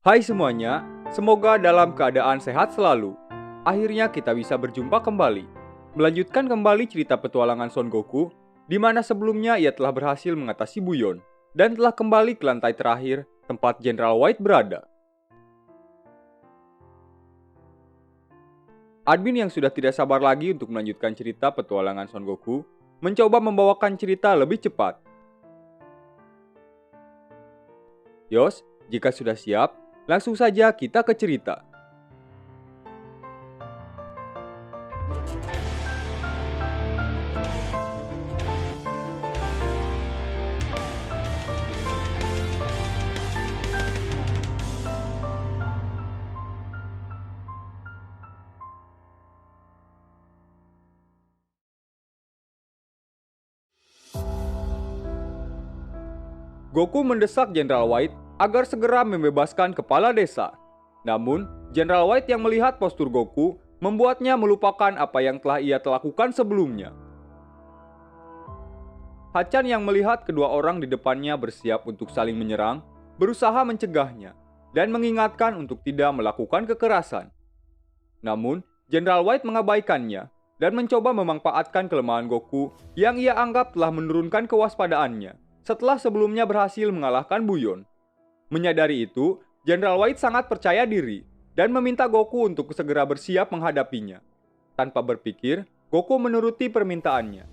Hai semuanya, semoga dalam keadaan sehat selalu. Akhirnya kita bisa berjumpa kembali. Melanjutkan kembali cerita petualangan Son Goku, di mana sebelumnya ia telah berhasil mengatasi Buyon, dan telah kembali ke lantai terakhir, tempat General White berada. Admin yang sudah tidak sabar lagi untuk melanjutkan cerita petualangan Son Goku, mencoba membawakan cerita lebih cepat. Yos, jika sudah siap, langsung saja kita ke cerita. Goku mendesak Jenderal White agar segera membebaskan kepala desa. Namun, Jenderal White yang melihat postur Goku membuatnya melupakan apa yang telah ia lakukan sebelumnya. Hachan yang melihat kedua orang di depannya bersiap untuk saling menyerang, berusaha mencegahnya dan mengingatkan untuk tidak melakukan kekerasan. Namun, Jenderal White mengabaikannya dan mencoba memanfaatkan kelemahan Goku yang ia anggap telah menurunkan kewaspadaannya setelah sebelumnya berhasil mengalahkan Buyon. Menyadari itu, Jenderal White sangat percaya diri dan meminta Goku untuk segera bersiap menghadapinya. Tanpa berpikir, Goku menuruti permintaannya.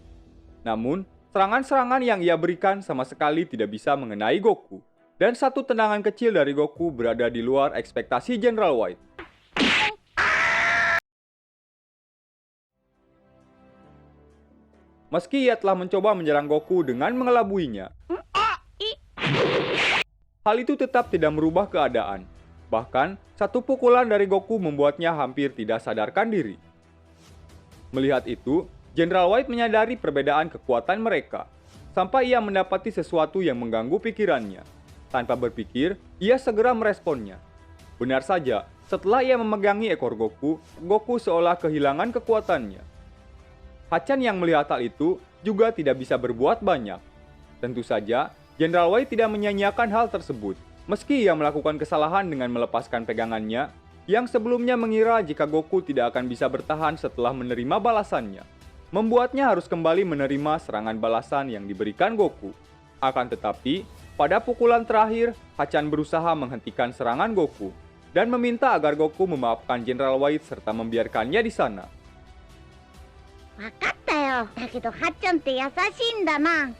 Namun, serangan-serangan yang ia berikan sama sekali tidak bisa mengenai Goku. Dan satu tendangan kecil dari Goku berada di luar ekspektasi Jenderal White. Meski ia telah mencoba menyerang Goku dengan mengelabuinya, hal itu tetap tidak merubah keadaan. Bahkan, satu pukulan dari Goku membuatnya hampir tidak sadarkan diri. Melihat itu, Jenderal White menyadari perbedaan kekuatan mereka, sampai ia mendapati sesuatu yang mengganggu pikirannya. Tanpa berpikir, ia segera meresponnya. Benar saja, setelah ia memegangi ekor Goku, Goku seolah kehilangan kekuatannya. Hachan yang melihat hal itu juga tidak bisa berbuat banyak. Tentu saja, Jenderal White tidak menyia-nyiakan hal tersebut, meski ia melakukan kesalahan dengan melepaskan pegangannya, yang sebelumnya mengira jika Goku tidak akan bisa bertahan setelah menerima balasannya. Membuatnya harus kembali menerima serangan balasan yang diberikan Goku. Akan tetapi, pada pukulan terakhir, Hachan berusaha menghentikan serangan Goku, dan meminta agar Goku memaafkan Jenderal White serta membiarkannya di sana. わかったよ。だけどはっちゃんって優しいんだな。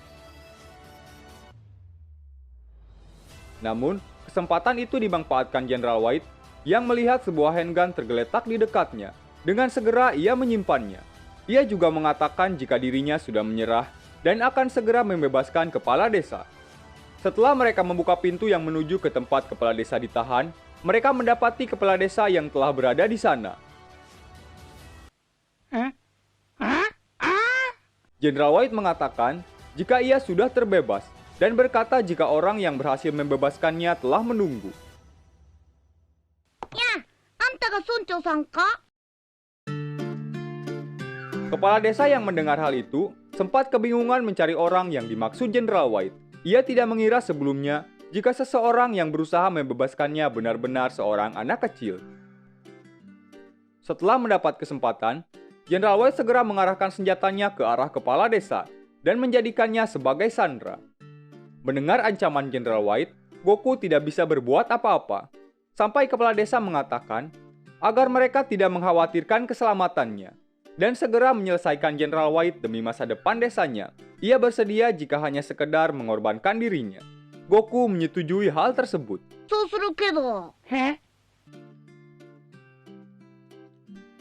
Namun, kesempatan itu dimanfaatkan Jenderal White yang melihat sebuah handgun tergeletak di dekatnya. Dengan segera ia menyimpannya. Ia juga mengatakan jika dirinya sudah menyerah dan akan segera membebaskan kepala desa. Setelah mereka membuka pintu yang menuju ke tempat kepala desa ditahan, mereka mendapati kepala desa yang telah berada di sana. Jenderal White mengatakan jika ia sudah terbebas dan berkata jika orang yang berhasil membebaskannya telah menunggu. やあ、あんたが村長さんか？ Kepala desa yang mendengar hal itu sempat kebingungan mencari orang yang dimaksud Jenderal White. Ia tidak mengira sebelumnya jika seseorang yang berusaha membebaskannya benar-benar seorang anak kecil. Setelah mendapat kesempatan, Jenderal White segera mengarahkan senjatanya ke arah kepala desa dan menjadikannya sebagai sandera. Mendengar ancaman Jenderal White, Goku tidak bisa berbuat apa-apa. Sampai kepala desa mengatakan agar mereka tidak mengkhawatirkan keselamatannya dan segera menyelesaikan Jenderal White demi masa depan desanya. Ia bersedia jika hanya sekedar mengorbankan dirinya. Goku menyetujui hal tersebut. そうするけど。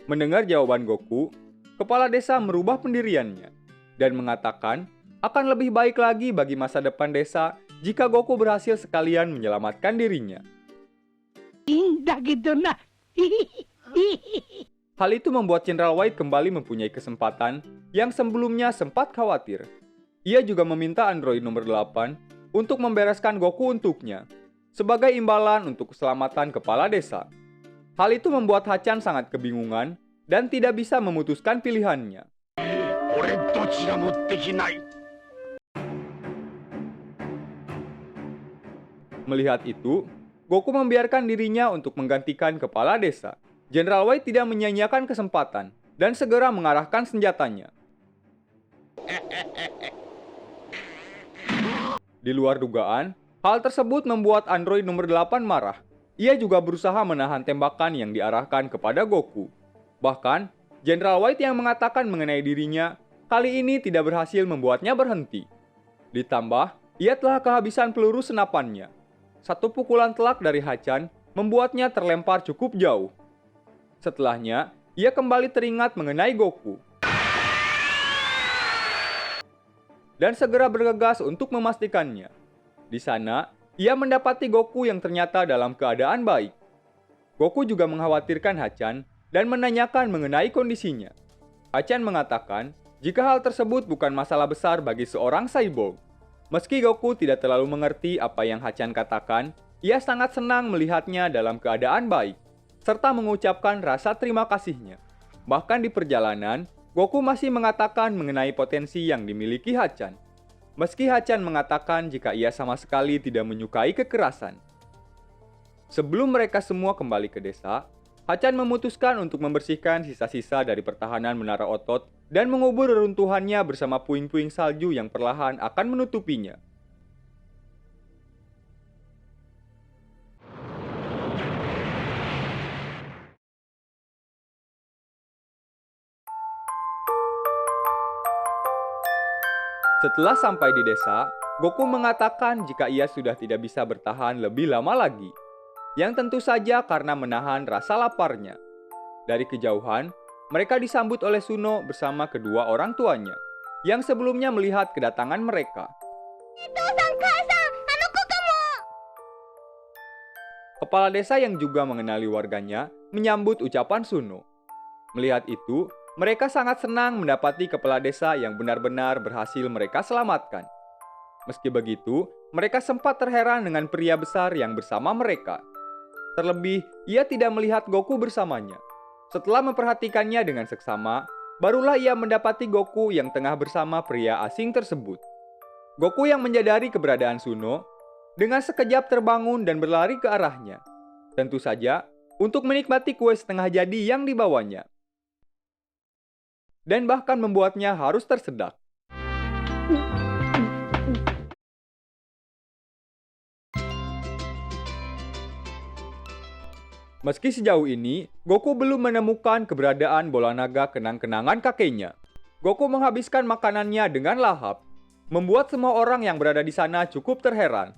Mendengar jawaban Goku, kepala desa merubah pendiriannya dan mengatakan akan lebih baik lagi bagi masa depan desa jika Goku berhasil sekalian menyelamatkan dirinya. Hal itu membuat Jenderal White kembali mempunyai kesempatan yang sebelumnya sempat khawatir. Ia juga meminta android nomor 8 untuk membereskan Goku untuknya, sebagai imbalan untuk keselamatan kepala desa. Hal itu membuat Hachan sangat kebingungan dan tidak bisa memutuskan pilihannya. Melihat itu, Goku membiarkan dirinya untuk menggantikan kepala desa. Jenderal White tidak menyia-nyiakan kesempatan dan segera mengarahkan senjatanya. Di luar dugaan, hal tersebut membuat android nomor 8 marah. Ia juga berusaha menahan tembakan yang diarahkan kepada Goku. Bahkan, Jenderal White yang mengatakan mengenai dirinya, kali ini tidak berhasil membuatnya berhenti. Ditambah, ia telah kehabisan peluru senapannya. Satu pukulan telak dari Hachan membuatnya terlempar cukup jauh. Setelahnya, ia kembali teringat mengenai Goku. Dan segera bergegas untuk memastikannya. Di sana, ia mendapati Goku yang ternyata dalam keadaan baik. Goku juga mengkhawatirkan Hachan dan menanyakan mengenai kondisinya. Hachan mengatakan jika hal tersebut bukan masalah besar bagi seorang cyborg. Meski Goku tidak terlalu mengerti apa yang Hachan katakan, ia sangat senang melihatnya dalam keadaan baik, serta mengucapkan rasa terima kasihnya. Bahkan di perjalanan, Goku masih mengatakan mengenai potensi yang dimiliki Hachan. Meski Hachan mengatakan jika ia sama sekali tidak menyukai kekerasan. Sebelum mereka semua kembali ke desa, Hachan memutuskan untuk membersihkan sisa-sisa dari pertahanan menara otot dan mengubur reruntuhannya bersama puing-puing salju yang perlahan akan menutupinya. Setelah sampai di desa, Goku mengatakan jika ia sudah tidak bisa bertahan lebih lama lagi. Yang tentu saja karena menahan rasa laparnya. Dari kejauhan, mereka disambut oleh Suno bersama kedua orang tuanya, yang sebelumnya melihat kedatangan mereka. Itu sang Kak-san, anuku kamu. Kepala desa yang juga mengenali warganya menyambut ucapan Suno. Melihat itu, mereka sangat senang mendapati kepala desa yang benar-benar berhasil mereka selamatkan. Meski begitu, mereka sempat terheran dengan pria besar yang bersama mereka. Terlebih, ia tidak melihat Goku bersamanya. Setelah memperhatikannya dengan seksama, barulah ia mendapati Goku yang tengah bersama pria asing tersebut. Goku yang menyadari keberadaan Suno, dengan sekejap terbangun dan berlari ke arahnya. Tentu saja, untuk menikmati kue setengah jadi yang dibawanya. Dan bahkan membuatnya harus tersedak. Meski sejauh ini, Goku belum menemukan keberadaan bola naga kenang-kenangan kakeknya. Goku menghabiskan makanannya dengan lahap, membuat semua orang yang berada di sana cukup terheran.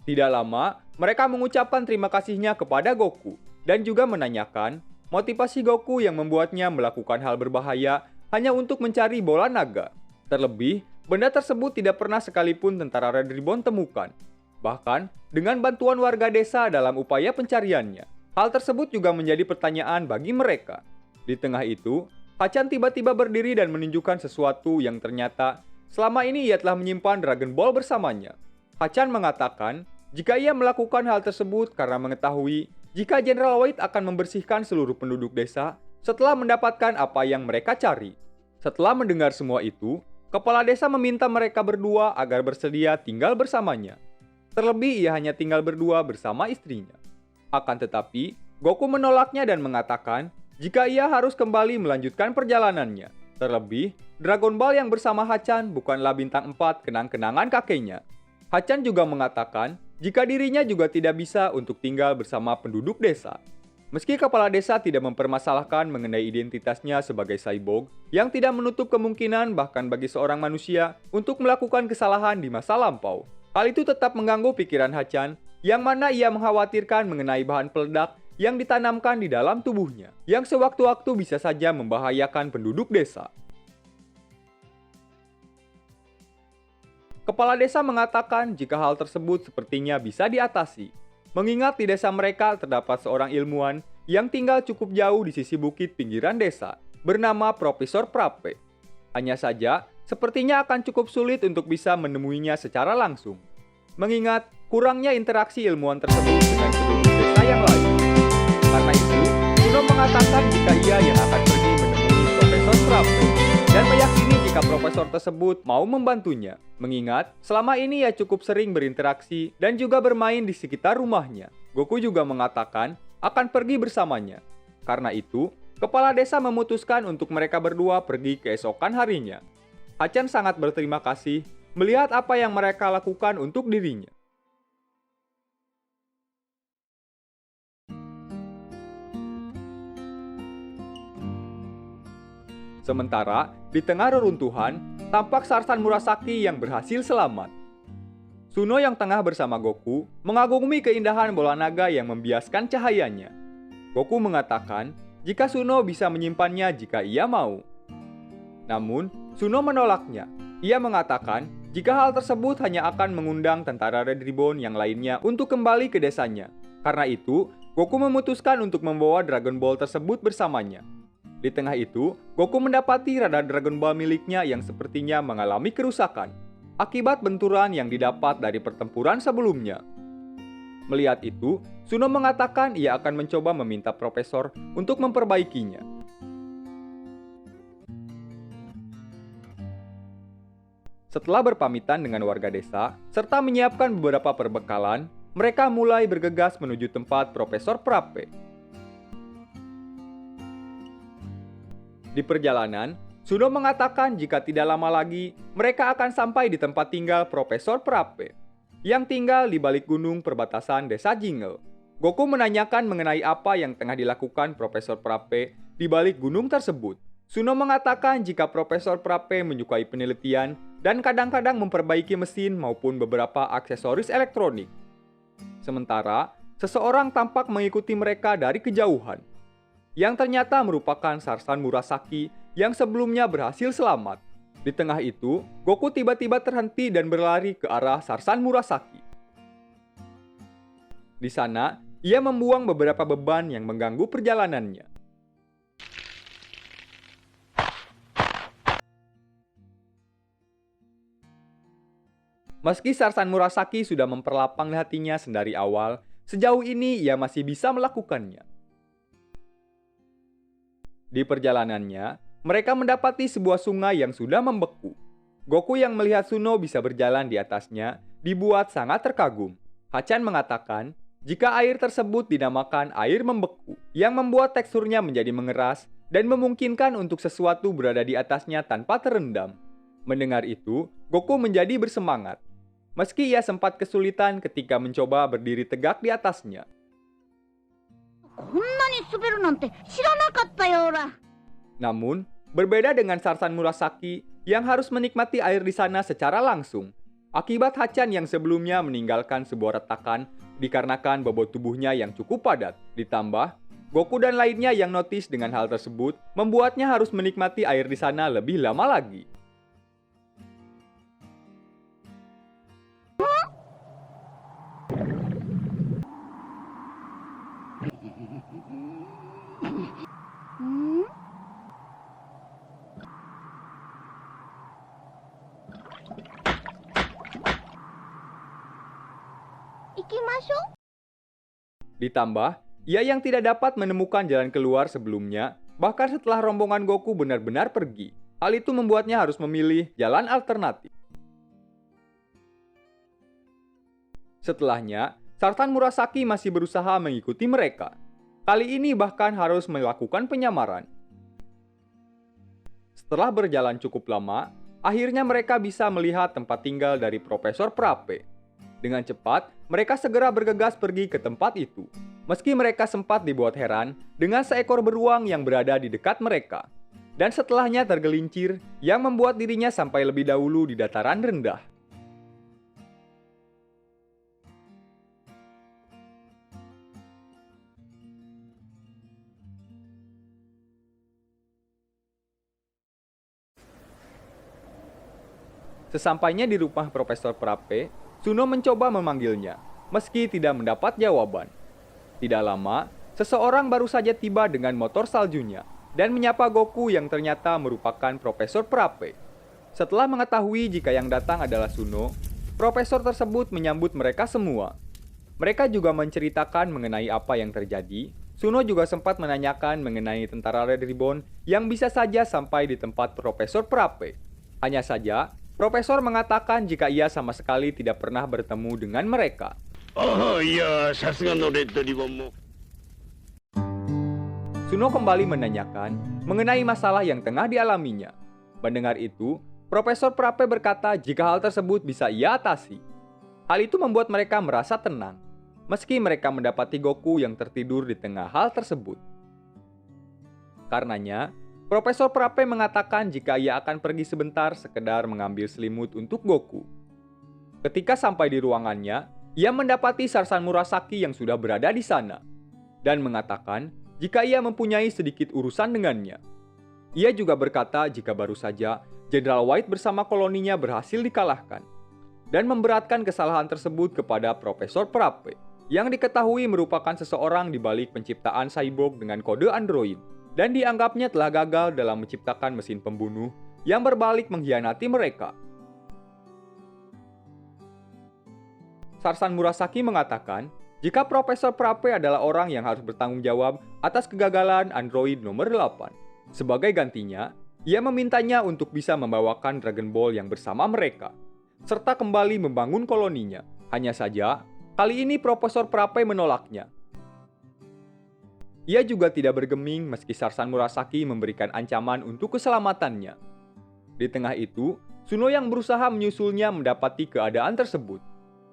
Tidak lama, mereka mengucapkan terima kasihnya kepada Goku, dan juga menanyakan motivasi Goku yang membuatnya melakukan hal berbahaya hanya untuk mencari bola naga. Terlebih, benda tersebut tidak pernah sekalipun tentara Red Ribbon temukan. Bahkan, dengan bantuan warga desa dalam upaya pencariannya. Hal tersebut juga menjadi pertanyaan bagi mereka. Di tengah itu, Hachan tiba-tiba berdiri dan menunjukkan sesuatu yang ternyata selama ini ia telah menyimpan Dragon Ball bersamanya. Hachan mengatakan jika ia melakukan hal tersebut karena mengetahui jika Jenderal White akan membersihkan seluruh penduduk desa setelah mendapatkan apa yang mereka cari. Setelah mendengar semua itu, kepala desa meminta mereka berdua agar bersedia tinggal bersamanya. Terlebih ia hanya tinggal berdua bersama istrinya. Akan tetapi, Goku menolaknya dan mengatakan jika ia harus kembali melanjutkan perjalanannya. Terlebih, Dragon Ball yang bersama Hachan bukanlah bintang 4 kenang-kenangan kakeknya. Hachan juga mengatakan jika dirinya juga tidak bisa untuk tinggal bersama penduduk desa. Meski kepala desa tidak mempermasalahkan mengenai identitasnya sebagai cyborg, yang tidak menutup kemungkinan bahkan bagi seorang manusia untuk melakukan kesalahan di masa lampau. Hal itu tetap mengganggu pikiran Hachan, yang mana ia mengkhawatirkan mengenai bahan peledak yang ditanamkan di dalam tubuhnya, yang sewaktu-waktu bisa saja membahayakan penduduk desa. Kepala desa mengatakan jika hal tersebut sepertinya bisa diatasi, mengingat di desa mereka terdapat seorang ilmuwan yang tinggal cukup jauh di sisi bukit pinggiran desa, bernama Profesor Prape. Hanya saja, sepertinya akan cukup sulit untuk bisa menemuinya secara langsung, mengingat kurangnya interaksi ilmuwan tersebut dengan penduduk desa yang lain. Karena itu, Suno mengatakan jika ia yang akan pergi menemui Profesor Prape dan meyakini jika profesor tersebut mau membantunya, mengingat selama ini ia cukup sering berinteraksi dan juga bermain di sekitar rumahnya. Goku juga mengatakan akan pergi bersamanya. Karena itu, kepala desa memutuskan untuk mereka berdua pergi keesokan harinya. Hachan sangat berterima kasih melihat apa yang mereka lakukan untuk dirinya. Sementara, di tengah reruntuhan, tampak Sarsan Murasaki yang berhasil selamat. Suno yang tengah bersama Goku mengagumi keindahan bola naga yang membiaskan cahayanya. Goku mengatakan jika Suno bisa menyimpannya jika ia mau. Namun, Suno menolaknya. Ia mengatakan jika hal tersebut hanya akan mengundang tentara Red Ribbon yang lainnya untuk kembali ke desanya. Karena itu, Goku memutuskan untuk membawa Dragon Ball tersebut bersamanya. Di tengah itu, Goku mendapati radar Dragon Ball miliknya yang sepertinya mengalami kerusakan akibat benturan yang didapat dari pertempuran sebelumnya. Melihat itu, Suno mengatakan ia akan mencoba meminta profesor untuk memperbaikinya. Setelah berpamitan dengan warga desa, serta menyiapkan beberapa perbekalan, mereka mulai bergegas menuju tempat Profesor Prape. Di perjalanan, Suno mengatakan jika tidak lama lagi, mereka akan sampai di tempat tinggal Profesor Prape, yang tinggal di balik gunung perbatasan desa Jingle. Goku menanyakan mengenai apa yang tengah dilakukan Profesor Prape di balik gunung tersebut. Suno mengatakan jika Profesor Prape menyukai penelitian dan kadang-kadang memperbaiki mesin maupun beberapa aksesoris elektronik. Sementara, seseorang tampak mengikuti mereka dari kejauhan, yang ternyata merupakan Sarsan Murasaki yang sebelumnya berhasil selamat. Di tengah itu, Goku tiba-tiba terhenti dan berlari ke arah Sarsan Murasaki. Di sana, ia membuang beberapa beban yang mengganggu perjalanannya. Meski Sarsan Murasaki sudah memperlapang hatinya sedari awal, sejauh ini ia masih bisa melakukannya. Di perjalanannya, mereka mendapati sebuah sungai yang sudah membeku. Goku yang melihat Suno bisa berjalan di atasnya dibuat sangat terkagum. Hachan mengatakan jika air tersebut dinamakan air membeku, yang membuat teksturnya menjadi mengeras dan memungkinkan untuk sesuatu berada di atasnya tanpa terendam. Mendengar itu, Goku menjadi bersemangat. Meski ia sempat kesulitan ketika mencoba berdiri tegak di atasnya. Namun, berbeda dengan Sarsan Murasaki yang harus menikmati air di sana secara langsung. Akibat Hachan yang sebelumnya meninggalkan sebuah retakan dikarenakan bobot tubuhnya yang cukup padat. Ditambah, Goku dan lainnya yang notice dengan hal tersebut membuatnya harus menikmati air di sana lebih lama lagi. Ditambah, ia yang tidak dapat menemukan jalan keluar sebelumnya, bahkan setelah rombongan Goku benar-benar pergi. Hal itu membuatnya harus memilih jalan alternatif. Setelahnya, Sarsan Murasaki masih berusaha mengikuti mereka. Kali ini bahkan harus melakukan penyamaran. Setelah berjalan cukup lama, akhirnya mereka bisa melihat tempat tinggal dari Profesor Prape. Dengan cepat, mereka segera bergegas pergi ke tempat itu. Meski mereka sempat dibuat heran dengan seekor beruang yang berada di dekat mereka. Dan setelahnya tergelincir yang membuat dirinya sampai lebih dahulu di dataran rendah. Sesampainya di rumah Profesor Prape, Suno mencoba memanggilnya, meski tidak mendapat jawaban. Tidak lama, seseorang baru saja tiba dengan motor saljunya dan menyapa Goku yang ternyata merupakan Profesor Prape. Setelah mengetahui jika yang datang adalah Suno, profesor tersebut menyambut mereka semua. Mereka juga menceritakan mengenai apa yang terjadi. Suno juga sempat menanyakan mengenai tentara Red Ribbon yang bisa saja sampai di tempat Profesor Prape. Hanya saja, Profesor mengatakan jika ia sama sekali tidak pernah bertemu dengan mereka. ああ、いや、さすがのレッドリボンも。 Suno kembali menanyakan mengenai masalah yang tengah dialaminya. Mendengar itu, Profesor Prape berkata jika hal tersebut bisa ia atasi. Hal itu membuat mereka merasa tenang, meski mereka mendapati Goku yang tertidur di tengah hal tersebut. Karenanya, Profesor Prape mengatakan jika ia akan pergi sebentar sekedar mengambil selimut untuk Goku. Ketika sampai di ruangannya, ia mendapati Sarsan Murasaki yang sudah berada di sana, dan mengatakan jika ia mempunyai sedikit urusan dengannya. Ia juga berkata jika baru saja Jenderal White bersama koloninya berhasil dikalahkan, dan memberatkan kesalahan tersebut kepada Profesor Prape, yang diketahui merupakan seseorang di balik penciptaan cyborg dengan kode android, dan dianggapnya telah gagal dalam menciptakan mesin pembunuh yang berbalik mengkhianati mereka. Sarsan Murasaki mengatakan jika Profesor Prape adalah orang yang harus bertanggung jawab atas kegagalan android nomor 8. Sebagai gantinya, ia memintanya untuk bisa membawakan Dragon Ball yang bersama mereka, serta kembali membangun koloninya. Hanya saja, kali ini Profesor Prape menolaknya. Ia juga tidak bergeming meski Sarsan Murasaki memberikan ancaman untuk keselamatannya. Di tengah itu, Suno yang berusaha menyusulnya mendapati keadaan tersebut.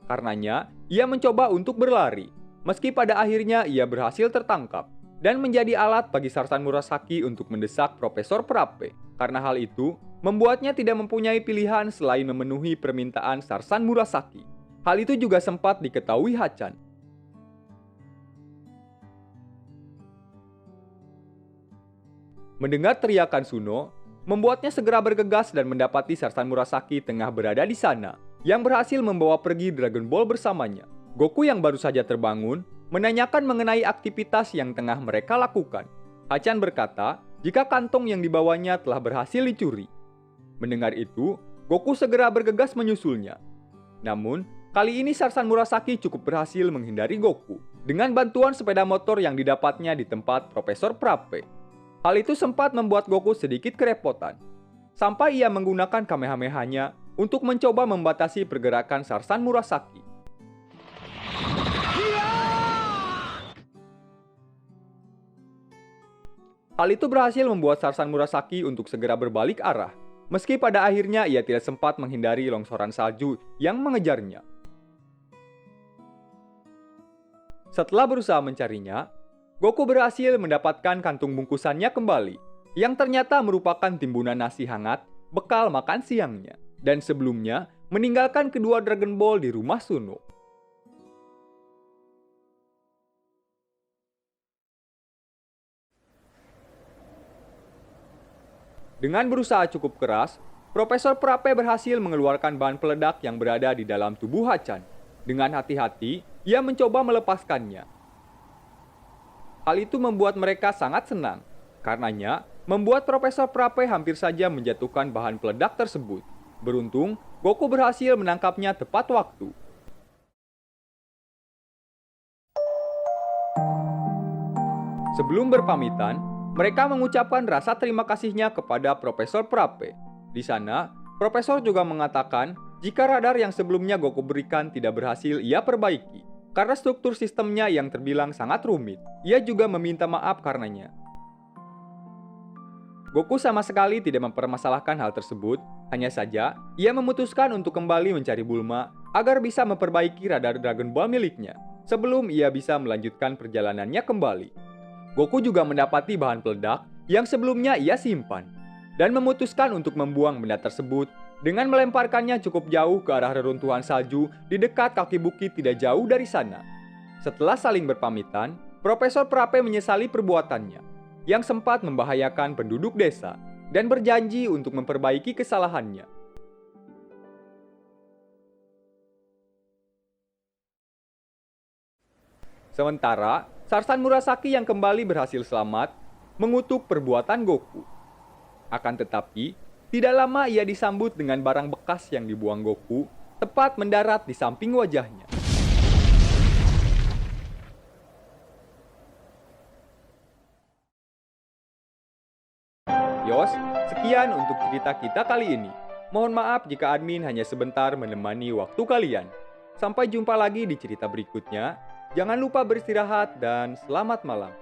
Karenanya, ia mencoba untuk berlari, meski pada akhirnya ia berhasil tertangkap, dan menjadi alat bagi Sarsan Murasaki untuk mendesak Profesor Prape. Karena hal itu, membuatnya tidak mempunyai pilihan selain memenuhi permintaan Sarsan Murasaki. Hal itu juga sempat diketahui Hachan. Mendengar teriakan Suno, membuatnya segera bergegas dan mendapati Sarsan Murasaki tengah berada di sana, yang berhasil membawa pergi Dragon Ball bersamanya. Goku yang baru saja terbangun, menanyakan mengenai aktivitas yang tengah mereka lakukan. Hachan berkata jika kantong yang dibawanya telah berhasil dicuri. Mendengar itu, Goku segera bergegas menyusulnya. Namun, kali ini Sarsan Murasaki cukup berhasil menghindari Goku, dengan bantuan sepeda motor yang didapatnya di tempat Profesor Prape. Hal itu sempat membuat Goku sedikit kerepotan, sampai ia menggunakan Kamehameha-nya untuk mencoba membatasi pergerakan Sarsan Murasaki. Hal itu berhasil membuat Sarsan Murasaki untuk segera berbalik arah, meski pada akhirnya ia tidak sempat menghindari longsoran salju yang mengejarnya. Setelah berusaha mencarinya, Goku berhasil mendapatkan kantung bungkusannya kembali, yang ternyata merupakan timbunan nasi hangat bekal makan siangnya, dan sebelumnya meninggalkan kedua Dragon Ball di rumah Suno. Dengan berusaha cukup keras, Profesor Prape berhasil mengeluarkan bahan peledak yang berada di dalam tubuh Hachan. Dengan hati-hati, ia mencoba melepaskannya. Hal itu membuat mereka sangat senang, karenanya membuat Profesor Prape hampir saja menjatuhkan bahan peledak tersebut. Beruntung, Goku berhasil menangkapnya tepat waktu. Sebelum berpamitan, mereka mengucapkan rasa terima kasihnya kepada Profesor Prape. Di sana, Profesor juga mengatakan jika radar yang sebelumnya Goku berikan tidak berhasil ia perbaiki, karena struktur sistemnya yang terbilang sangat rumit. Ia juga meminta maaf karenanya. Goku sama sekali tidak mempermasalahkan hal tersebut, hanya saja ia memutuskan untuk kembali mencari Bulma agar bisa memperbaiki radar Dragon Ball miliknya, sebelum ia bisa melanjutkan perjalanannya kembali. Goku juga mendapati bahan peledak yang sebelumnya ia simpan, dan memutuskan untuk membuang benda tersebut dengan melemparkannya cukup jauh ke arah reruntuhan salju di dekat kaki bukit tidak jauh dari sana. Setelah saling berpamitan, Profesor Prape menyesali perbuatannya, yang sempat membahayakan penduduk desa, dan berjanji untuk memperbaiki kesalahannya. Sementara, Sarsan Murasaki yang kembali berhasil selamat, mengutuk perbuatan Goku. Akan tetapi, tidak lama ia disambut dengan barang bekas yang dibuang Goku, tepat mendarat di samping wajahnya. Yos, sekian untuk cerita kita kali ini. Mohon maaf jika admin hanya sebentar menemani waktu kalian. Sampai jumpa lagi di cerita berikutnya. Jangan lupa beristirahat dan selamat malam.